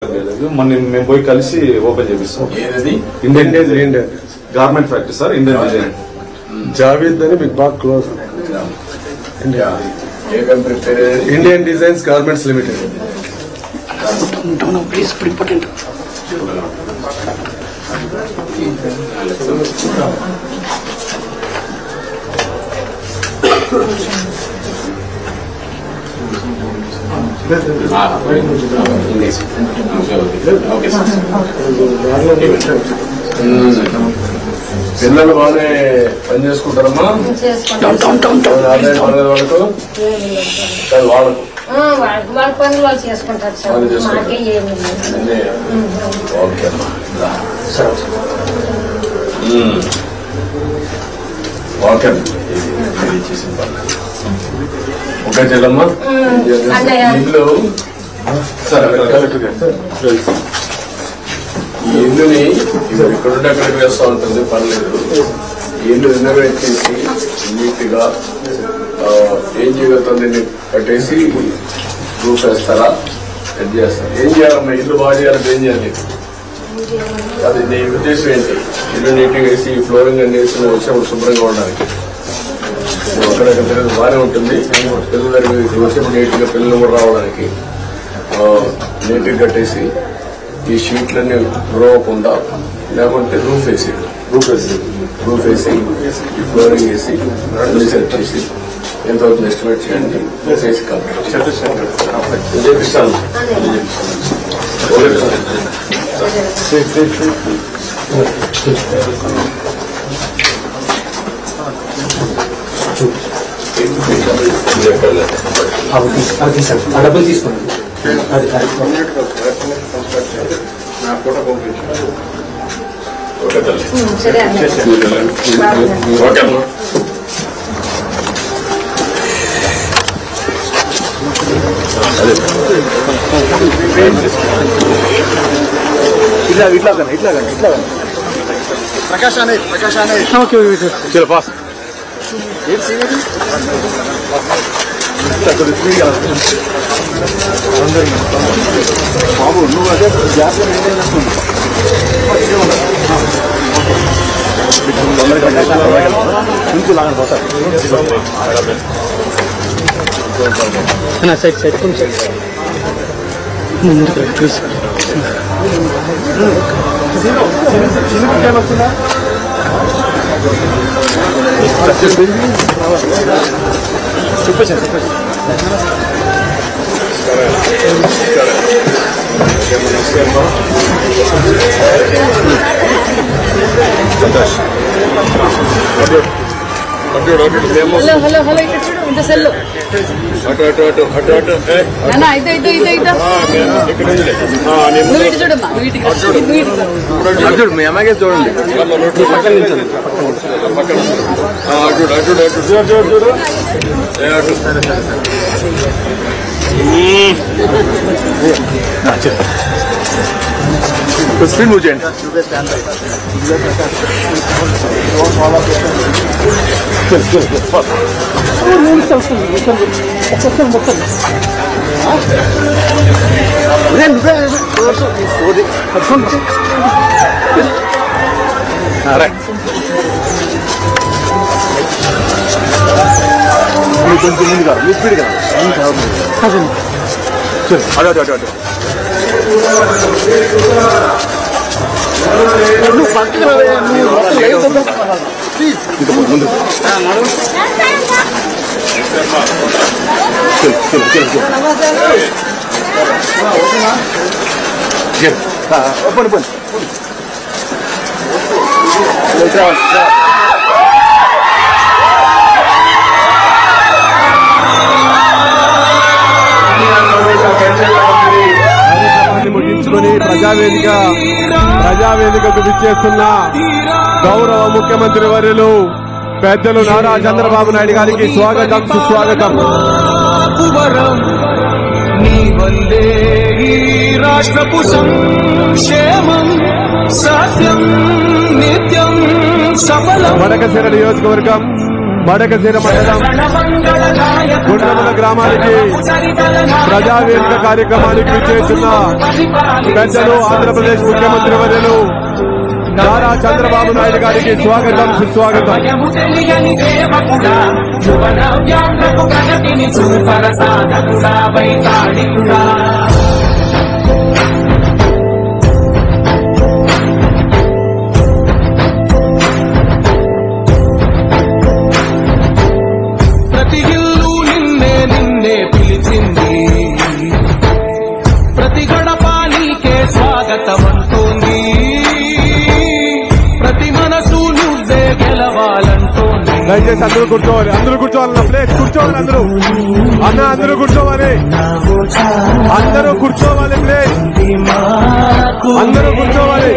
మేము పోయి కలిసి ఓపెన్ చేపిస్తాం. Indian garment factory sir. Indian design Javed అని మీకు బాగా close. Indian designs garments limited. పిల్లలు బాగానే పని చేసుకుంటారమ్మా. వాళ్ళకు వాళ్ళ పనులు వాళ్ళు చేసుకుంటారు సార్. మాకే ఏమి ఓకే అమ్మా. ఓకే చేసిన పర్లేదు. ఓకే చెల్లమ్మా. ఇంట్లో ఈ ఇల్లుని ఇక్కడుంటే అక్కడికి వేస్తూ ఉంటుంది, పర్లేదు. ఈ ఇల్లు రినోవేట్ చేసి నీట్ గా ఏం చేయగలుగుతుంది కట్టేసి రూఫ్ వేస్తారా, సెట్ చేస్తారా? ఏం చేయాలమ్మా? ఇల్లు బాగా చేయాలంటే ఏం చేయాలి? అది నీ ఉద్దేశం ఏంటి? ఇల్లు నీట్ గా వేసి ఫ్లోరింగ్ అన్ని వేసి వచ్చినప్పుడు శుభ్రంగా ఉండడానికి. అక్కడక్కడ పిల్లలు బాగానే ఉంటుంది. పిల్లల దగ్గర వచ్చినప్పుడు నీట్ గా పిల్లలు కూడా రావడానికి నీట్ గా కట్టేసి ఈ షీట్లన్నీ రోవకుండా, లేకుంటే రూఫ్ వేసి ఈ ఫ్లోరింగ్ వేసి అన్ని సెట్ చేసి ఎంతవరకు ఎస్టిమేట్ చేయండి, చేసి కంప్లీట్ చేపిస్తాను. డబ్బులు తీసుకోండి. నా ఫోటో పంపించాను. ఓకే తల్లి. ఓకే అమ్మా. ఇట్లా ప్రకాశ్ అనే చలో ఫాస్ట్. బాబు నువ్వు అదే జాగ్రత్త సైడ్ కొంచెం ముందు చెప్పేసాను. హలో హలో హలో ఇక్కడ చూడు, ఇంత సెల్లు చూడు మీ అమ్మాయికే చూడండి. స్క్రీన్ మూవ్ చేయండి. కొంచెం ముందు కాదు, మీ స్పీడ్ కదా. అటు అటు అటు నువ్వు పక్కన ముందు ఓపెన్ ముగించుకొని ప్రజావేదికకు విచ్చేస్తున్న గౌరవ ముఖ్యమంత్రి వర్యులు పెద్దలు నారా చంద్రబాబు నాయుడు గారికి స్వాగతం, సుస్వాగతం. రాష్ట్రపు సంక్షేమం సత్యం నిత్యం సఫలం. వడకశిర నియోజకవర్గం మడకశిర మండలం గుండ్రముల గ్రామానికి ప్రజావేదిక కార్యక్రమానికి విచ్చేస్తున్న పెద్దలు ఆంధ్రప్రదేశ్ ముఖ్యమంత్రి వర్యులు నారా చంద్రబాబు నాయుడు గారికి స్వాగతం సుస్వాగతం. ప్రతి ఇల్లు నిన్నే నిన్నే పిలిచింది, ప్రతి గడప నీకే స్వాగతం అంటోంది, ప్రతి మనసు నువ్వే గెలవాలంటోంది. దయచేసి అందరూ కూర్చోవాలి, అందరూ కూర్చోవాలి, ప్లేస్ కూర్చోవాలి, అందరూ అందరూ కూర్చోవాలి, అందరూ కూర్చోవాలి, ప్లేస్ అందరూ కూర్చోవాలి.